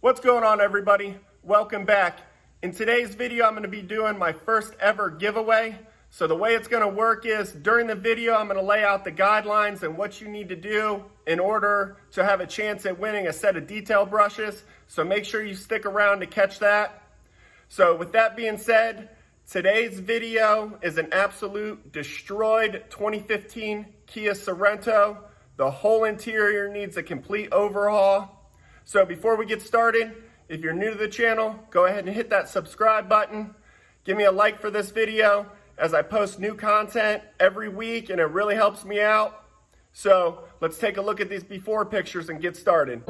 What's going on, everybody? Welcome back. In today's video, I'm going to be doing my first ever giveaway. So the way it's going to work is during the video, I'm going to lay out the guidelines and what you need to do in order to have a chance at winning a set of detail brushes. So make sure you stick around to catch that. So with that being said, today's video is an absolute destroyed 2015 Kia Sorento. The whole interior needs a complete overhaul. So before we get started, if you're new to the channel, go ahead and hit that subscribe button. Give me a like for this video as I post new content every week, and it really helps me out. So let's take a look at these before pictures and get started.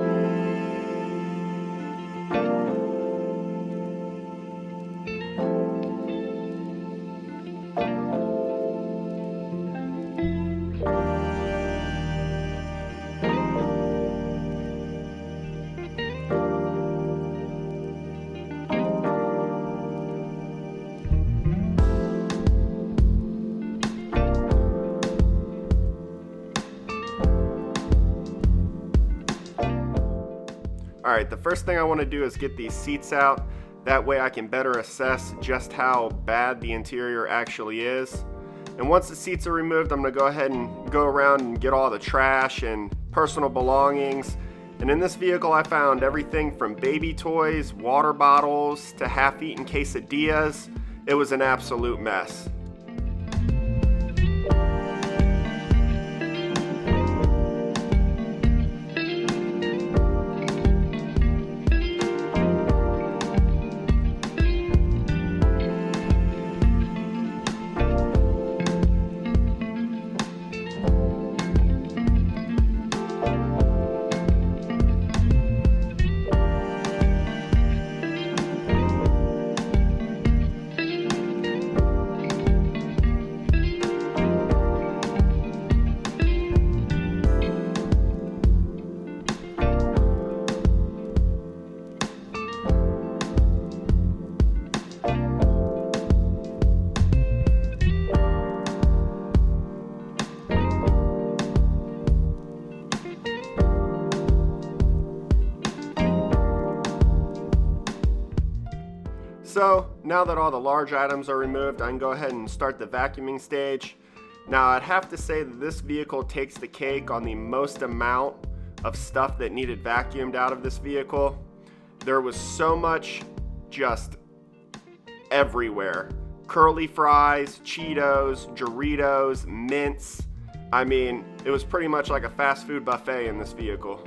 Alright, the first thing I want to do is get these seats out. That way I can better assess just how bad the interior actually is. And once the seats are removed, I'm going to go ahead and go around and get all the trash and personal belongings. And in this vehicle I found everything from baby toys, water bottles, to half-eaten quesadillas. It was an absolute mess. So now that all the large items are removed, I can go ahead and start the vacuuming stage. Now I'd have to say that this vehicle takes the cake on the most amount of stuff that needed vacuumed out of this vehicle. There was so much just everywhere. Curly fries, Cheetos, Doritos, mints. I mean, it was pretty much like a fast food buffet in this vehicle.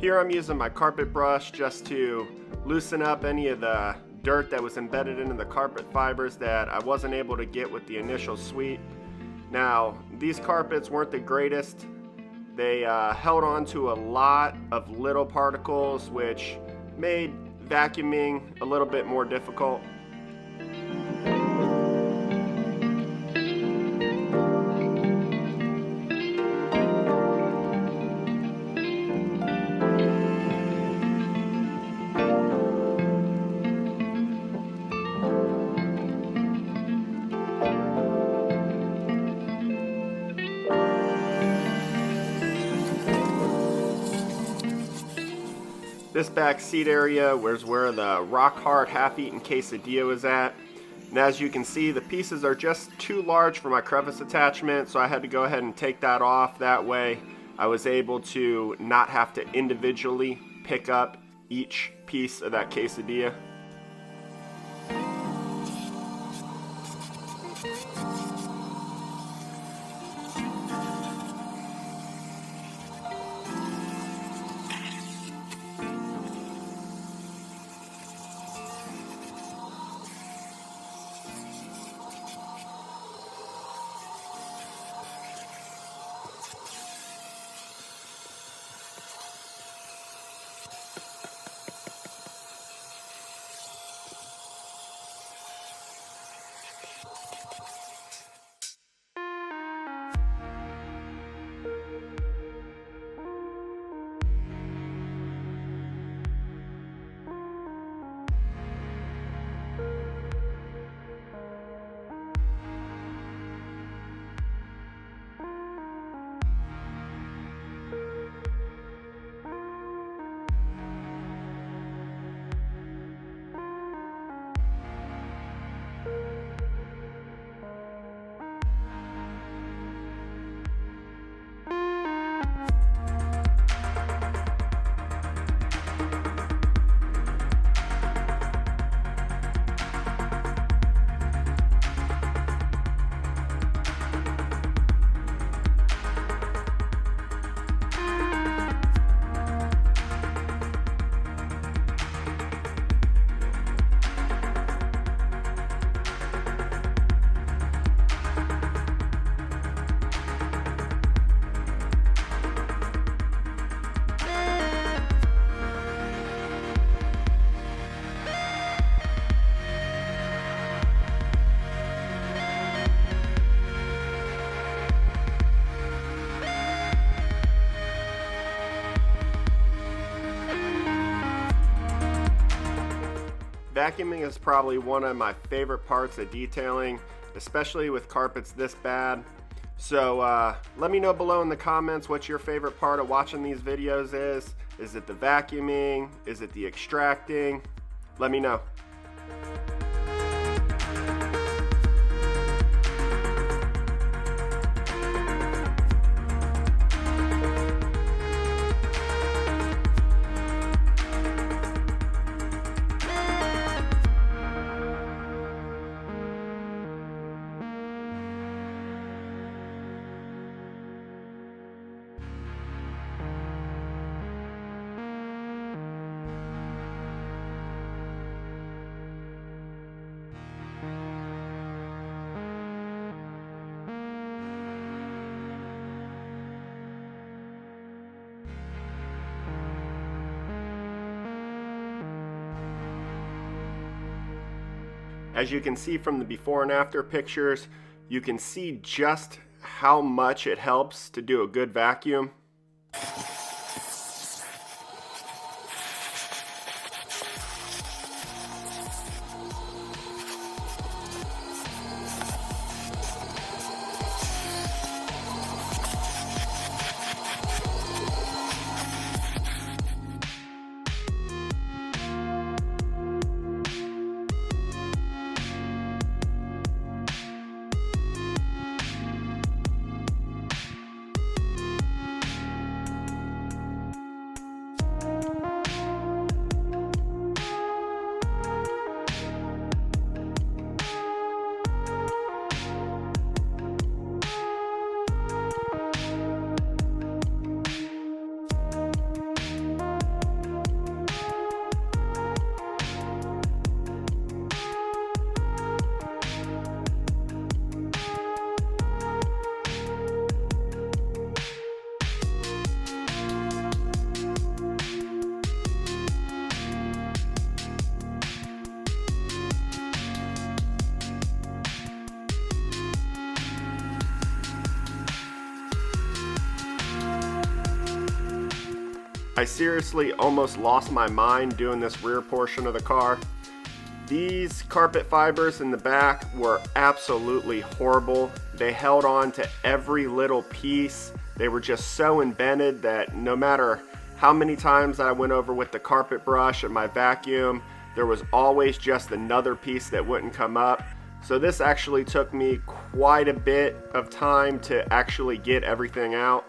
Here I'm using my carpet brush just to loosen up any of the dirt that was embedded into the carpet fibers that I wasn't able to get with the initial sweep. Now, these carpets weren't the greatest. They held on to a lot of little particles, which made vacuuming a little bit more difficult. This back seat area was where the rock-hard half-eaten quesadilla was at. And as you can see, the pieces are just too large for my crevice attachment, so I had to go ahead and take that off. That way I was able to not have to individually pick up each piece of that quesadilla. Vacuuming is probably one of my favorite parts of detailing, especially with carpets this bad. So let me know below in the comments what your favorite part of watching these videos is. Is it the vacuuming? Is it the extracting? Let me know. As you can see from the before and after pictures, you can see just how much it helps to do a good vacuum. I seriously almost lost my mind doing this rear portion of the car. These carpet fibers in the back were absolutely horrible. They held on to every little piece. They were just so embedded that no matter how many times I went over with the carpet brush and my vacuum, there was always just another piece that wouldn't come up. So this actually took me quite a bit of time to actually get everything out.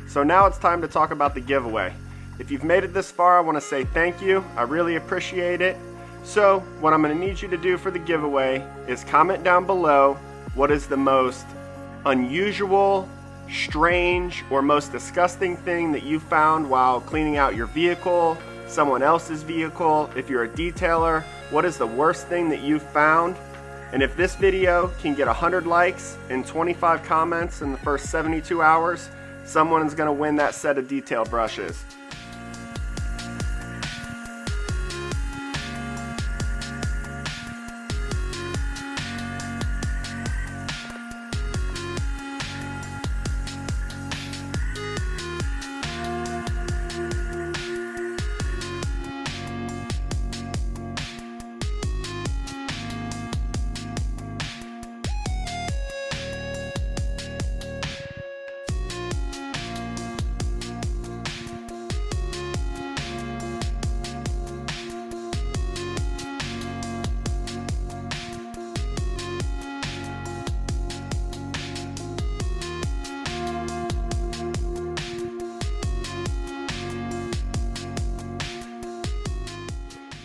So now it's time to talk about the giveaway. If you've made it this far, I want to say thank you. I really appreciate it. So what I'm going to need you to do for the giveaway is comment down below what is the most unusual, strange, or most disgusting thing that you found while cleaning out your vehicle, someone else's vehicle. If you're a detailer, what is the worst thing that you found? And if this video can get 100 likes and 25 comments in the first 72 hours, someone is going to win that set of detail brushes.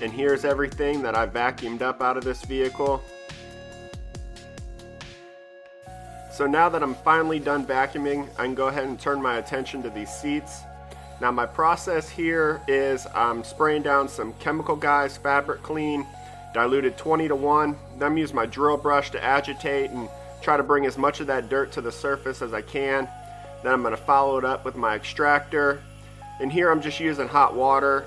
And here's everything that I vacuumed up out of this vehicle. So now that I'm finally done vacuuming, I can go ahead and turn my attention to these seats. Now my process here is I'm spraying down some Chemical Guys Fabric Clean, diluted 20:1. Then I'm using my drill brush to agitate and try to bring as much of that dirt to the surface as I can. Then I'm going to follow it up with my extractor. And here I'm just using hot water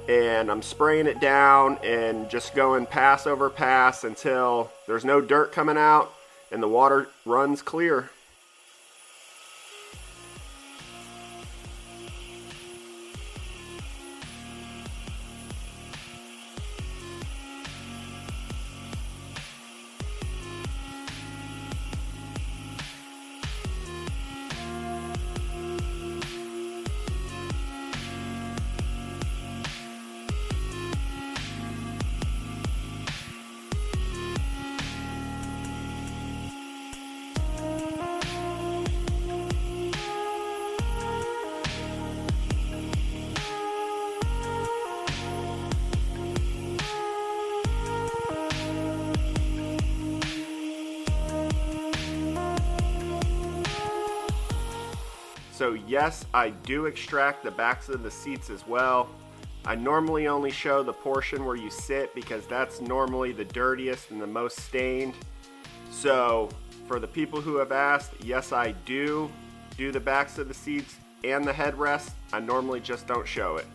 and I'm spraying it down and just going pass over pass until there's no dirt coming out and the water runs clear. So yes, I do extract the backs of the seats as well. I normally only show the portion where you sit because that's normally the dirtiest and the most stained. So for the people who have asked, yes, I do the backs of the seats and the headrest. I normally just don't show it.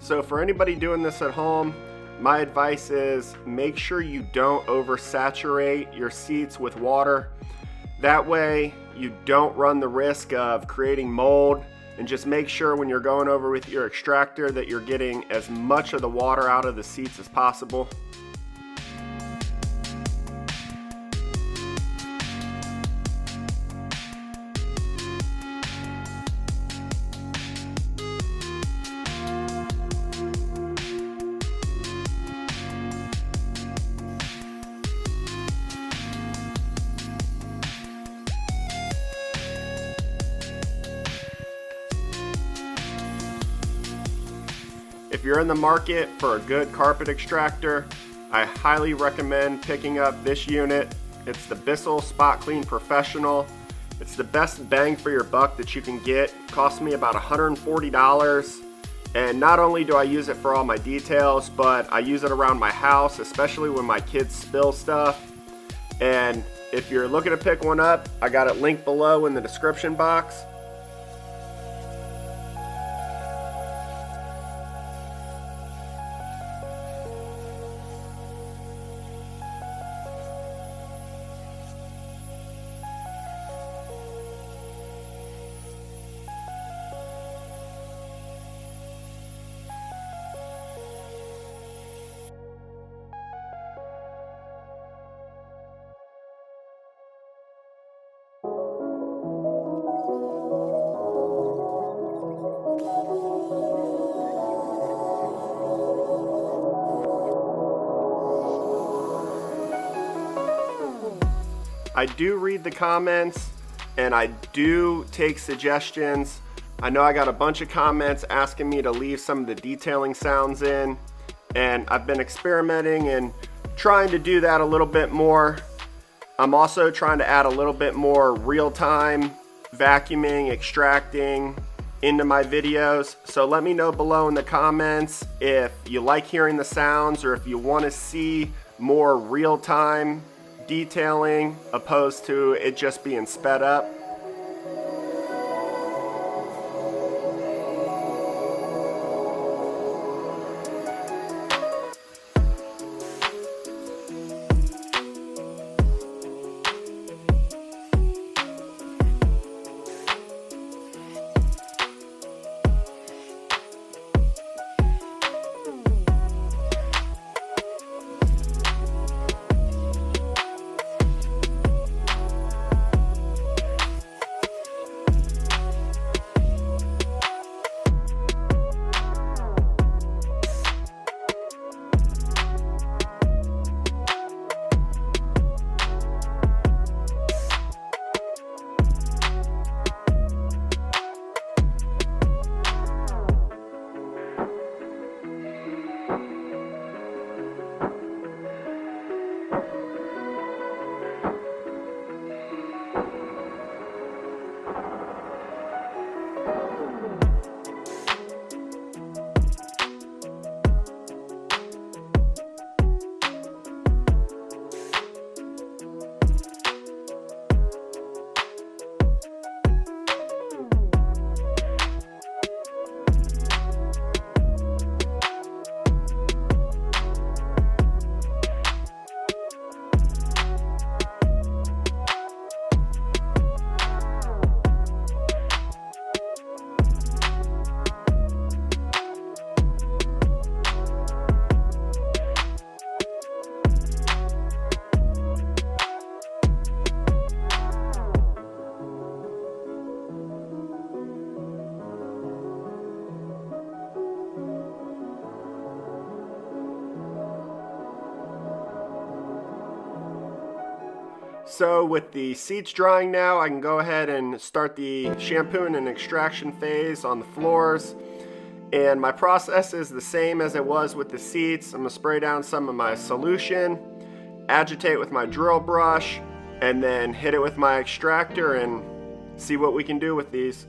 So for anybody doing this at home, my advice is make sure you don't oversaturate your seats with water. That way you don't run the risk of creating mold, and just make sure when you're going over with your extractor that you're getting as much of the water out of the seats as possible. If you're in the market for a good carpet extractor, I highly recommend picking up this unit. It's the Bissell Spot Clean Professional. It's the best bang for your buck that you can get. It cost me about $140. And not only do I use it for all my details, but I use it around my house, especially when my kids spill stuff. And if you're looking to pick one up, I got it linked below in the description box. I do read the comments and I do take suggestions. I know I got a bunch of comments asking me to leave some of the detailing sounds in, and I've been experimenting and trying to do that a little bit more. I'm also trying to add a little bit more real-time vacuuming, extracting into my videos. So let me know below in the comments if you like hearing the sounds or if you want to see more real-time detailing opposed to it just being sped up. So with the seats drying now, I can go ahead and start the shampooing and extraction phase on the floors. And my process is the same as it was with the seats. I'm gonna spray down some of my solution, agitate with my drill brush, and then hit it with my extractor and see what we can do with these.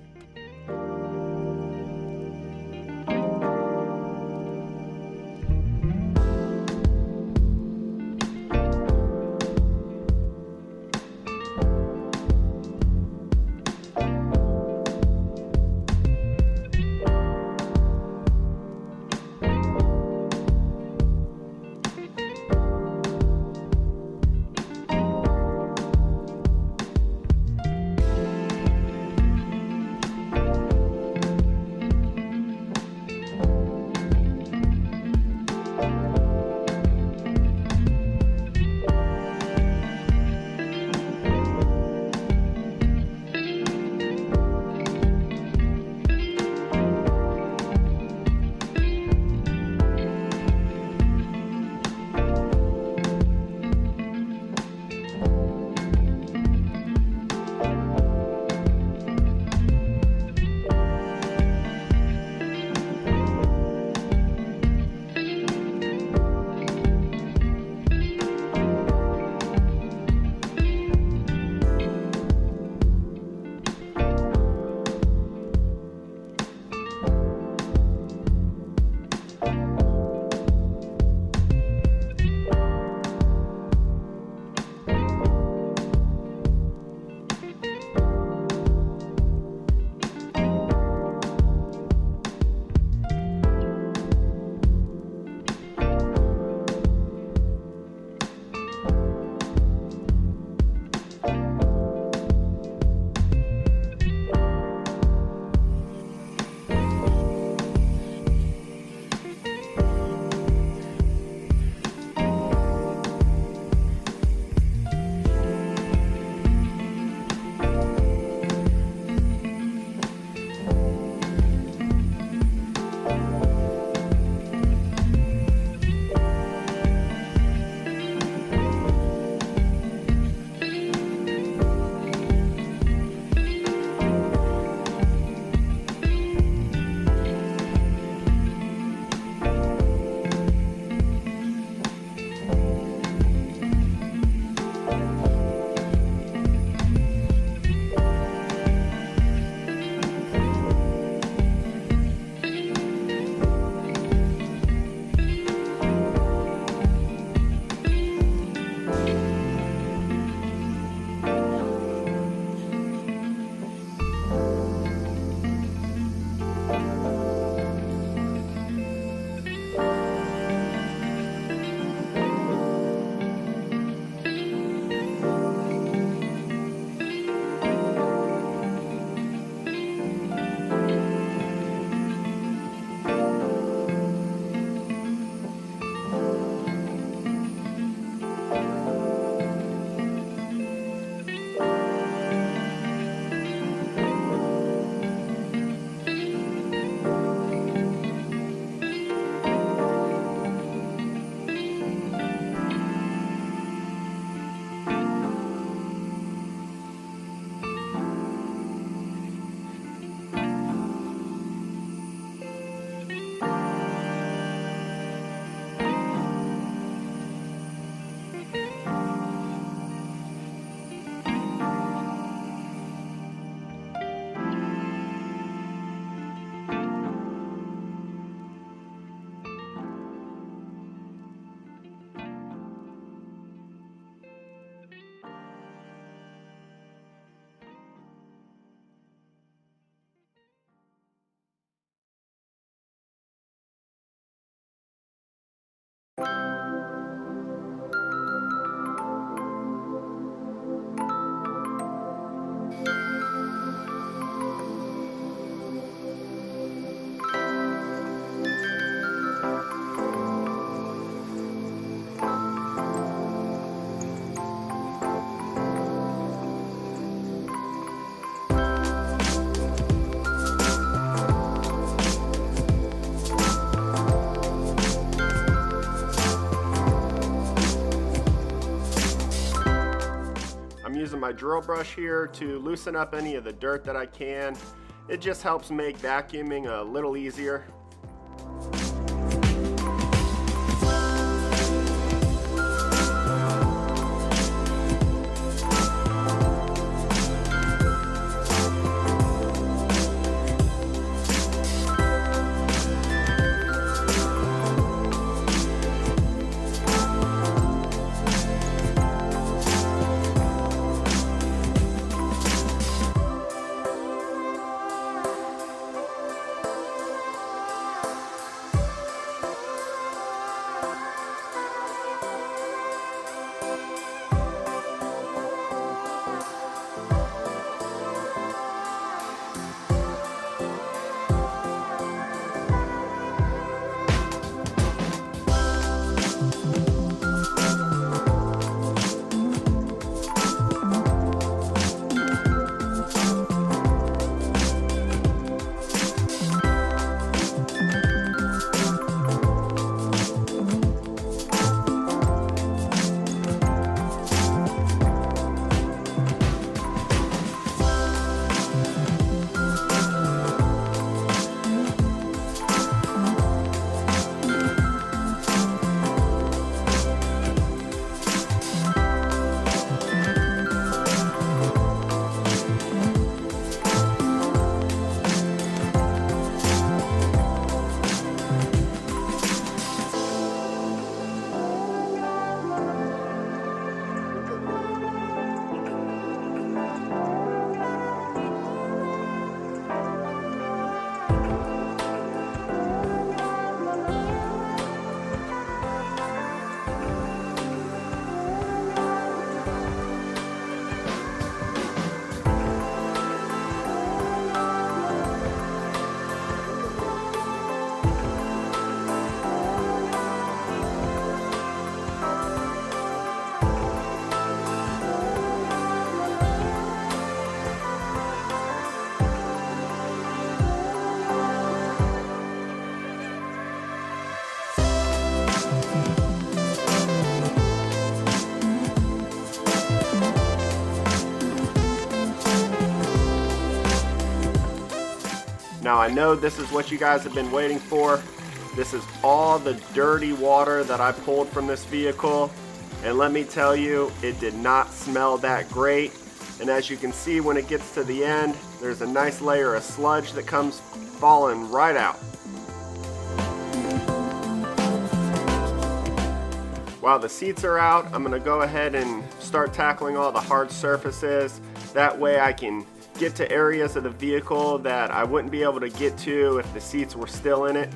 drill brush here to loosen up any of the dirt that I can. It just helps make vacuuming a little easier. Now I know this is what you guys have been waiting for. This is all the dirty water that I pulled from this vehicle. And let me tell you, it did not smell that great. And as you can see, when it gets to the end, there's a nice layer of sludge that comes falling right out. While the seats are out, I'm gonna go ahead and start tackling all the hard surfaces. That way I can get to areas of the vehicle that I wouldn't be able to get to if the seats were still in it.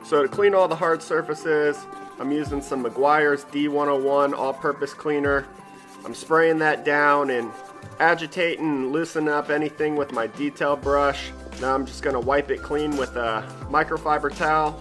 So to clean all the hard surfaces, I'm using some Meguiar's D101 all-purpose cleaner. I'm spraying that down and agitating and loosening up anything with my detail brush. Now I'm just going to wipe it clean with a microfiber towel.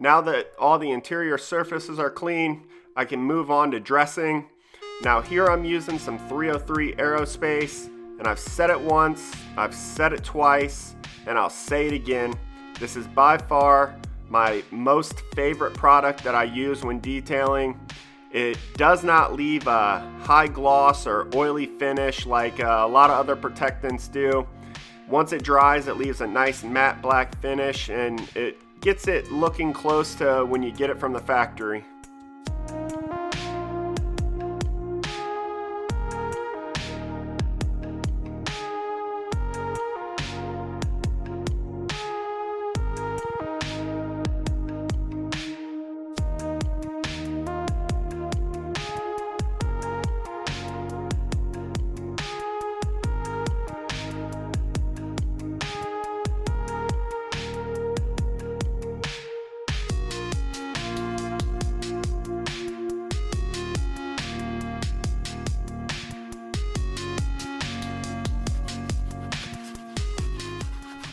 Now that all the interior surfaces are clean, I can move on to dressing. Now here I'm using some 303 Aerospace, and I've said it once, I've said it twice, and I'll say it again. This is by far my most favorite product that I use when detailing. It does not leave a high gloss or oily finish like a lot of other protectants do. Once it dries, it leaves a nice matte black finish, and it gets it looking close to when you get it from the factory.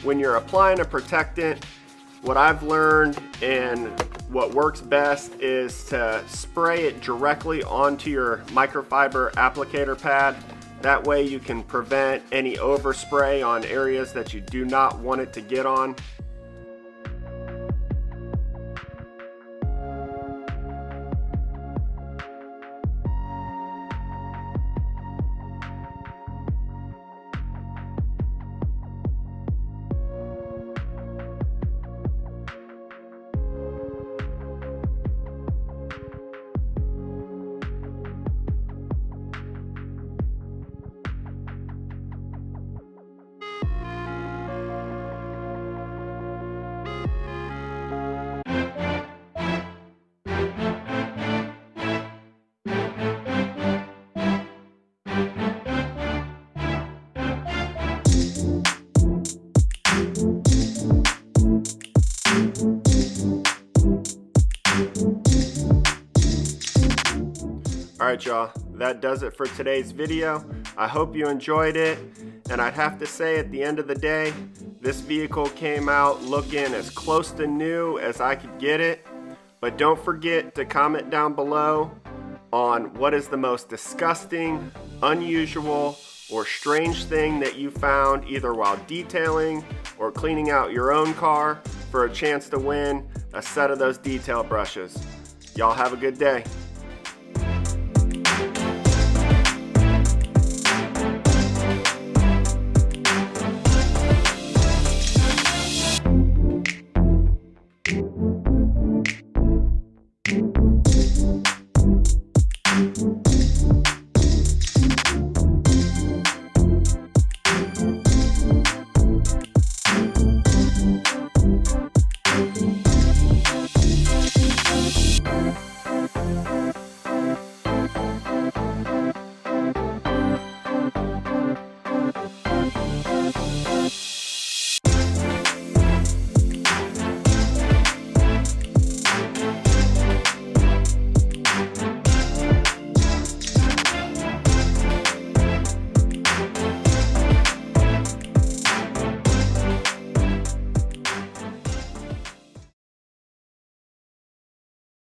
When you're applying a protectant, what I've learned and what works best is to spray it directly onto your microfiber applicator pad. That way you can prevent any overspray on areas that you do not want it to get on. Alright y'all, that does it for today's video. I hope you enjoyed it, and I'd have to say at the end of the day, this vehicle came out looking as close to new as I could get it. But don't forget to comment down below on what is the most disgusting, unusual, or strange thing that you found either while detailing or cleaning out your own car for a chance to win a set of those detail brushes. Y'all have a good day.